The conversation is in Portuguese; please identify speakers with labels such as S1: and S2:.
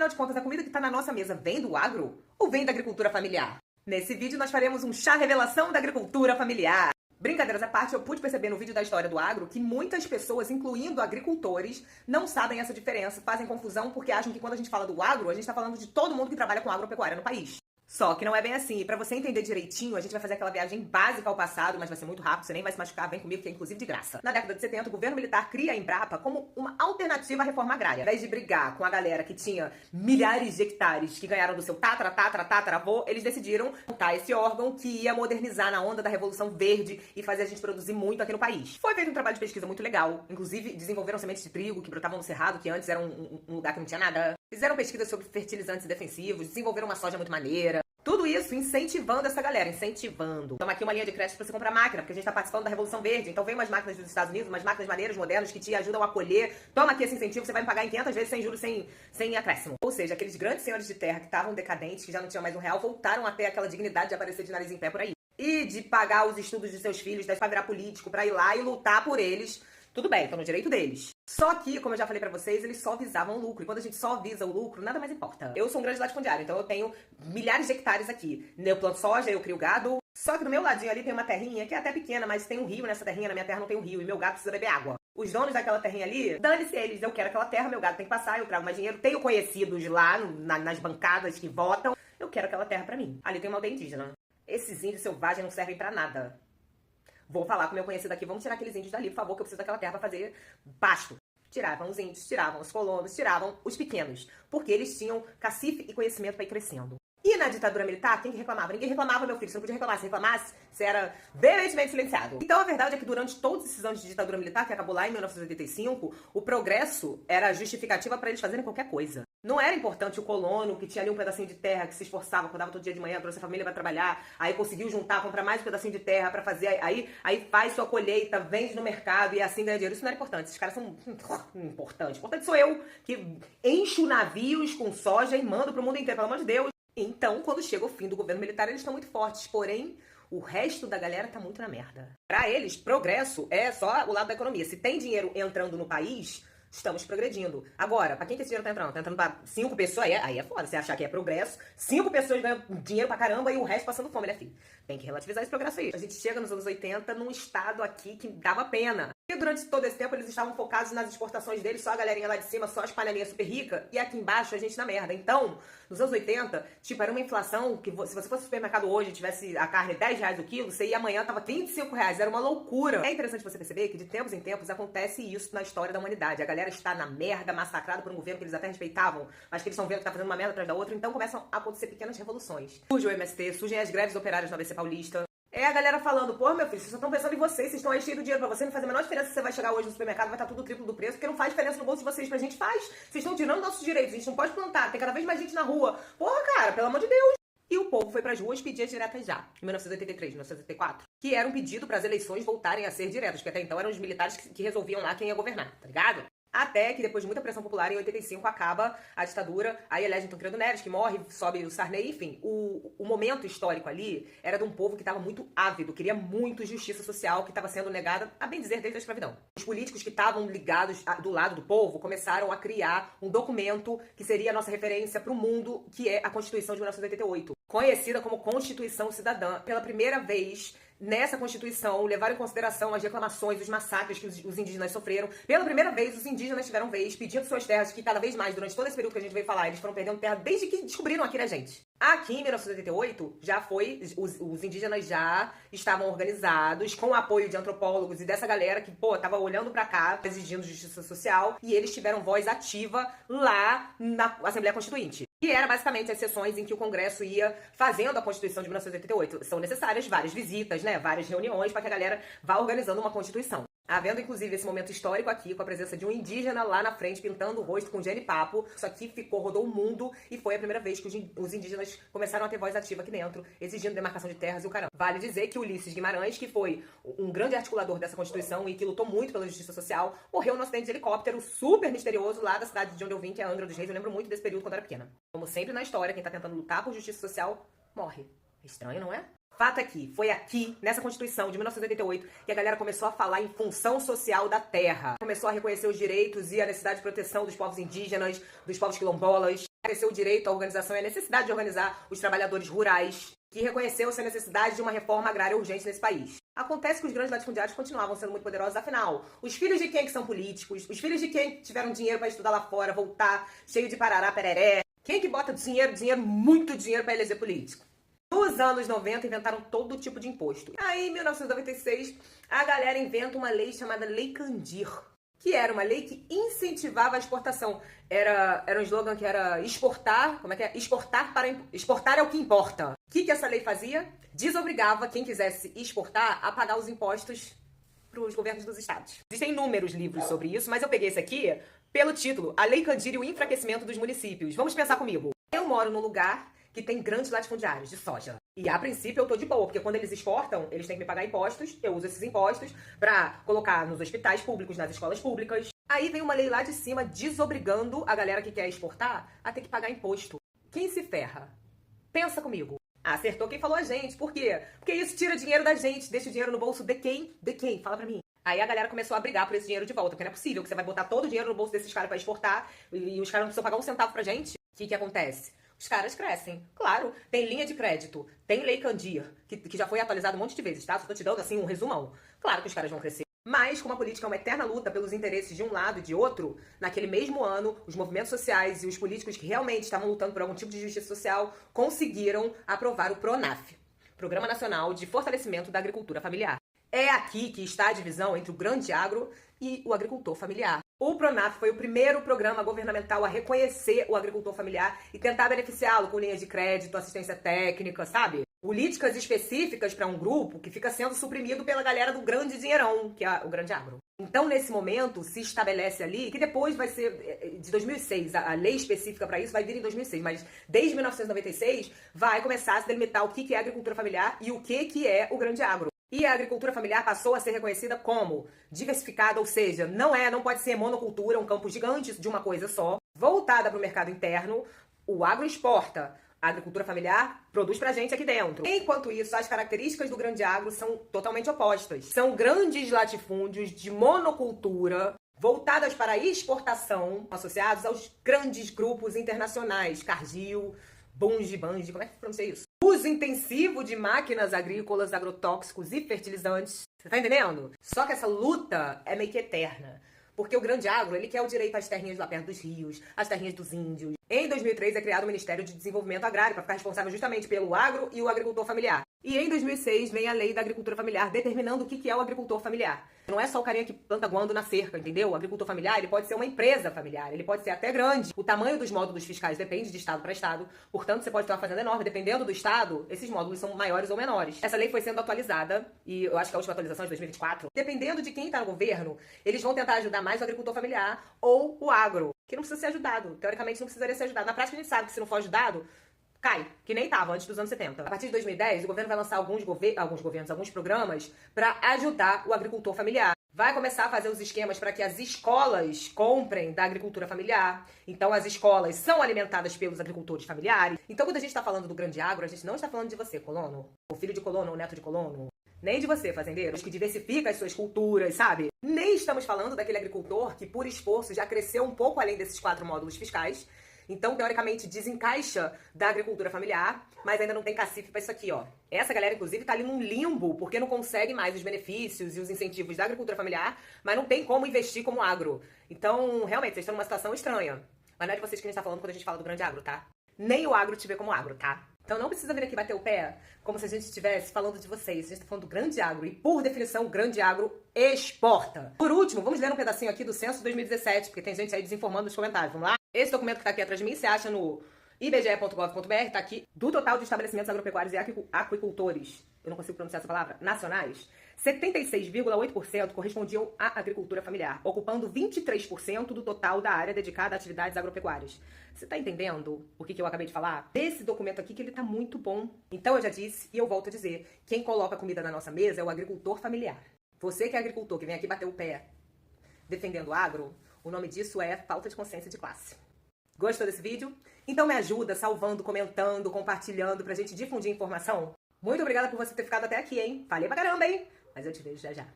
S1: Afinal de contas, a comida que está na nossa mesa vem do agro ou vem da agricultura familiar? Nesse vídeo nós faremos um chá revelação da agricultura familiar. Brincadeiras à parte, eu pude perceber no vídeo da história do agro que muitas pessoas, incluindo agricultores, não sabem essa diferença, fazem confusão porque acham que quando a gente fala do agro, a gente está falando de todo mundo que trabalha com agropecuária no país. Só que não é bem assim. E pra você entender direitinho, a gente vai fazer aquela viagem básica ao passado, mas vai ser muito rápido, você nem vai se machucar, vem comigo, que é inclusive de graça. Na década de 70, o governo militar cria a Embrapa como uma alternativa à reforma agrária. Ao invés de brigar com a galera que tinha milhares de hectares que ganharam do seu tataravô, eles decidiram montar esse órgão que ia modernizar na onda da Revolução Verde e fazer a gente produzir muito aqui no país. Foi feito um trabalho de pesquisa muito legal. Inclusive, desenvolveram sementes de trigo que brotavam no cerrado, que antes era um lugar que não tinha nada. Fizeram pesquisas sobre fertilizantes defensivos, desenvolveram uma soja muito maneira. Tudo isso incentivando essa galera, incentivando. Toma aqui uma linha de crédito pra você comprar máquina, porque a gente tá participando da Revolução Verde. Então vem umas máquinas dos Estados Unidos, umas máquinas maneiras, modernas, que te ajudam a colher. Toma aqui esse incentivo, você vai me pagar em 500 vezes sem juros, sem acréscimo. Ou seja, aqueles grandes senhores de terra que estavam decadentes, que já não tinham mais R$1, voltaram a ter aquela dignidade de aparecer de nariz em pé por aí. E de pagar os estudos de seus filhos, pra virar político, pra ir lá e lutar por eles. Tudo bem, estão no direito deles. Só que, como eu já falei pra vocês, eles só visavam o lucro. E quando a gente só visa o lucro, nada mais importa. Eu sou um grande latifundiário, então eu tenho milhares de hectares aqui. Eu planto soja, eu crio gado. Só que do meu ladinho ali tem uma terrinha, que é até pequena, mas tem um rio nessa terrinha. Na minha terra não tem um rio, e meu gato precisa beber água. Os donos daquela terrinha ali, dane-se eles. Eu quero aquela terra, meu gato tem que passar, eu trago mais dinheiro. Tenho conhecidos lá, nas bancadas que votam. Eu quero aquela terra pra mim. Ali tem uma aldeia indígena. Esses índios selvagens não servem pra nada. Vou falar com o meu conhecido aqui, vamos tirar aqueles índios dali, por favor, que eu preciso daquela terra pra fazer pasto. Tiravam os índios, tiravam os colonos, tiravam os pequenos, porque eles tinham cacife e conhecimento pra ir crescendo. E na ditadura militar, quem que reclamava? Ninguém reclamava, meu filho, você não podia reclamar. Se reclamasse, você era veementemente silenciado. Então a verdade é que durante todos esses anos de ditadura militar, que acabou lá em 1985, o progresso era justificativa pra eles fazerem qualquer coisa. Não era importante o colono, que tinha ali um pedacinho de terra, que se esforçava, acordava todo dia de manhã, trouxe a família pra trabalhar, aí conseguiu juntar, comprar mais um pedacinho de terra pra fazer, aí faz sua colheita, vende no mercado e assim ganha dinheiro. Isso não era importante. Esses caras são importantes. Importante sou eu, que encho navios com soja e mando pro mundo inteiro, pelo amor de Deus. Então, quando chega o fim do governo militar, eles estão muito fortes, porém, o resto da galera tá muito na merda. Pra eles, progresso é só o lado da economia. Se tem dinheiro entrando no país, estamos progredindo. Agora, pra quem que esse dinheiro tá entrando? Tá entrando pra 5 pessoas, aí é foda, você achar que é progresso. 5 pessoas ganham dinheiro pra caramba e o resto passando fome, né, filho? Tem que relativizar esse progresso aí. A gente chega nos anos 80 num estado aqui que dava pena. E durante todo esse tempo eles estavam focados nas exportações deles, só a galerinha lá de cima, só as panelinhas super ricas, e aqui embaixo a gente na merda. Então, nos anos 80, tipo, era uma inflação que se você fosse no supermercado hoje e tivesse a carne R$10 o quilo, você ia amanhã, tava R$25, era uma loucura. É interessante você perceber que de tempos em tempos acontece isso na história da humanidade. A galera está na merda, massacrada por um governo que eles até respeitavam, mas que eles estão vendo que tá fazendo uma merda atrás da outra, então começam a acontecer pequenas revoluções. Surge o MST, surgem as greves operárias no ABC Paulista. É a galera falando, pô, meu filho, vocês só estão pensando em vocês estão aí cheios de dinheiro pra você, não faz a menor diferença se você vai chegar hoje no supermercado, vai estar tudo o triplo do preço, porque não faz diferença no bolso de vocês, pra gente faz. Vocês estão tirando nossos direitos, a gente não pode plantar, tem cada vez mais gente na rua. Porra, cara, pelo amor de Deus. E o povo foi pras ruas pedir as diretas já, em 1983, 1984, que era um pedido para as eleições voltarem a ser diretas, porque até então eram os militares que resolviam lá quem ia governar, tá ligado? Até que, depois de muita pressão popular, em 85 acaba a ditadura, aí elege Tancredo Neves, que morre, sobe o Sarney, enfim. O momento histórico ali era de um povo que estava muito ávido, queria muito justiça social, que estava sendo negada, a bem dizer, desde a escravidão. Os políticos que estavam ligados do lado do povo começaram a criar um documento que seria a nossa referência para o mundo, que é a Constituição de 1988, conhecida como Constituição Cidadã. Pela primeira vez, nessa Constituição, levaram em consideração as reclamações, os massacres que os indígenas sofreram. Pela primeira vez, os indígenas tiveram vez pedindo suas terras, que cada vez mais, durante todo esse período que a gente veio falar, eles foram perdendo terra desde que descobriram aqui na gente. Aqui em 1988, já foi, os indígenas já estavam organizados, com o apoio de antropólogos e dessa galera que, pô, tava olhando pra cá, exigindo justiça social, e eles tiveram voz ativa lá na Assembleia Constituinte. Que era basicamente as sessões em que o Congresso ia fazendo a Constituição de 1988. São necessárias várias visitas, né, várias reuniões para que a galera vá organizando uma Constituição. Havendo, inclusive, esse momento histórico aqui, com a presença de um indígena lá na frente, pintando o rosto com genipapo. Isso aqui rodou o mundo, e foi a primeira vez que os indígenas começaram a ter voz ativa aqui dentro, exigindo demarcação de terras e o caramba. Vale dizer que Ulisses Guimarães, que foi um grande articulador dessa Constituição e que lutou muito pela justiça social, morreu num acidente de helicóptero super misterioso lá da cidade de onde eu vim, que é Angra dos Reis. Eu lembro muito desse período quando eu era pequena. Como sempre na história, quem tá tentando lutar por justiça social, morre. Estranho, não é? Fato aqui, foi aqui, nessa Constituição de 1988, que a galera começou a falar em função social da terra. Começou a reconhecer os direitos e a necessidade de proteção dos povos indígenas, dos povos quilombolas. Reconheceu o direito à organização e a necessidade de organizar os trabalhadores rurais, que reconheceu-se a necessidade de uma reforma agrária urgente nesse país. Acontece que os grandes latifundiários continuavam sendo muito poderosos, afinal, os filhos de quem que são políticos, os filhos de quem tiveram dinheiro para estudar lá fora, voltar, cheio de parará, pereré, quem que bota dinheiro, muito dinheiro para eleger político? Nos anos 90, inventaram todo tipo de imposto. Aí, em 1996, a galera inventa uma lei chamada Lei Candir, que era uma lei que incentivava a exportação. Era um slogan que era exportar, como é que é? Exportar é o que importa. O que essa lei fazia? Desobrigava quem quisesse exportar a pagar os impostos para os governos dos estados. Existem inúmeros livros sobre isso, mas eu peguei esse aqui pelo título, A Lei Candir e o Enfraquecimento dos Municípios. Vamos pensar comigo. Eu moro num lugar que tem grandes latifundiários de soja. E a princípio eu tô de boa, porque quando eles exportam, eles têm que me pagar impostos, eu uso esses impostos pra colocar nos hospitais públicos, nas escolas públicas. Aí vem uma lei lá de cima desobrigando a galera que quer exportar a ter que pagar imposto. Quem se ferra? Pensa comigo. Acertou quem falou a gente. Por quê? Porque isso tira dinheiro da gente, deixa o dinheiro no bolso de quem? De quem? Fala pra mim. Aí a galera começou a brigar por esse dinheiro de volta, porque não é possível que você vai botar todo o dinheiro no bolso desses caras pra exportar e os caras não precisam pagar um centavo pra gente. O que acontece? Os caras crescem. Claro, tem linha de crédito, tem Lei Candir, que já foi atualizada um monte de vezes, tá? Só tô te dando, assim, um resumão. Claro que os caras vão crescer. Mas, como a política é uma eterna luta pelos interesses de um lado e de outro, naquele mesmo ano, os movimentos sociais e os políticos que realmente estavam lutando por algum tipo de justiça social conseguiram aprovar o PRONAF, Programa Nacional de Fortalecimento da Agricultura Familiar. É aqui que está a divisão entre o grande agro e o agricultor familiar. O PRONAF foi o primeiro programa governamental a reconhecer o agricultor familiar e tentar beneficiá-lo com linhas de crédito, assistência técnica, sabe? Políticas específicas para um grupo que fica sendo suprimido pela galera do grande dinheirão, que é o grande agro. Então, nesse momento, se estabelece ali, que depois vai ser de 2006, a lei específica para isso vai vir em 2006, mas desde 1996 vai começar a se delimitar o que é agricultura familiar e o que é o grande agro. E a agricultura familiar passou a ser reconhecida como diversificada, ou seja, não pode ser monocultura, um campo gigante de uma coisa só, voltada para o mercado interno. O agro exporta, a agricultura familiar produz pra gente aqui dentro. Enquanto isso, as características do grande agro são totalmente opostas. São grandes latifúndios de monocultura, voltadas para a exportação, associados aos grandes grupos internacionais, Cargill, Bunge, como é que pronuncia isso? Uso intensivo de máquinas agrícolas, agrotóxicos e fertilizantes. Você tá entendendo? Só que essa luta é meio que eterna. Porque o grande agro, ele quer o direito às terrinhas lá perto dos rios, às terrinhas dos índios. Em 2003 é criado o Ministério de Desenvolvimento Agrário para ficar responsável justamente pelo agro e o agricultor familiar. E em 2006 vem a Lei da Agricultura Familiar, determinando o que é o agricultor familiar. Não é só o carinha que planta guando na cerca, entendeu? O agricultor familiar, ele pode ser uma empresa familiar, ele pode ser até grande. O tamanho dos módulos fiscais depende de estado para estado, portanto você pode ter uma fazenda enorme, dependendo do estado, esses módulos são maiores ou menores. Essa lei foi sendo atualizada, e eu acho que a última atualização é de 2024. Dependendo de quem está no governo, eles vão tentar ajudar mais o agricultor familiar ou o agro, que não precisa ser ajudado. Teoricamente não precisaria ser ajudado. Na prática a gente sabe que se não for ajudado, cai, que nem estava antes dos anos 70. A partir de 2010, o governo vai lançar alguns programas para ajudar o agricultor familiar. Vai começar a fazer os esquemas para que as escolas comprem da agricultura familiar. Então, as escolas são alimentadas pelos agricultores familiares. Então, quando a gente está falando do grande agro, a gente não está falando de você, colono, o filho de colono, o neto de colono. Nem de você, fazendeiro, que diversifica as suas culturas, sabe? Nem estamos falando daquele agricultor que, por esforço, já cresceu um pouco além desses 4 módulos fiscais. Então, teoricamente, desencaixa da agricultura familiar, mas ainda não tem cacife pra isso aqui, ó. Essa galera, inclusive, tá ali num limbo, porque não consegue mais os benefícios e os incentivos da agricultura familiar, mas não tem como investir como agro. Então, realmente, vocês estão numa situação estranha. Mas não é de vocês que a gente tá falando quando a gente fala do grande agro, tá? Nem o agro te vê como agro, tá? Então não precisa vir aqui bater o pé como se a gente estivesse falando de vocês. A gente tá falando do grande agro. E, por definição, o grande agro exporta. Por último, vamos ler um pedacinho aqui do censo de 2017, porque tem gente aí desinformando nos comentários. Vamos lá? Esse documento que tá aqui atrás de mim, você acha no ibge.gov.br, tá aqui. Do total de estabelecimentos agropecuários e aquicultores, eu não consigo pronunciar essa palavra, nacionais, 76,8% correspondiam à agricultura familiar, ocupando 23% do total da área dedicada a atividades agropecuárias. Você tá entendendo o que eu acabei de falar? Esse documento aqui que ele tá muito bom. Então eu já disse e eu volto a dizer, quem coloca comida na nossa mesa é o agricultor familiar. Você que é agricultor, que vem aqui bater o pé defendendo o agro, o nome disso é falta de consciência de classe. Gostou desse vídeo? Então me ajuda salvando, comentando, compartilhando pra gente difundir informação. Muito obrigada por você ter ficado até aqui, hein? Falei pra caramba, hein? Mas eu te vejo já já.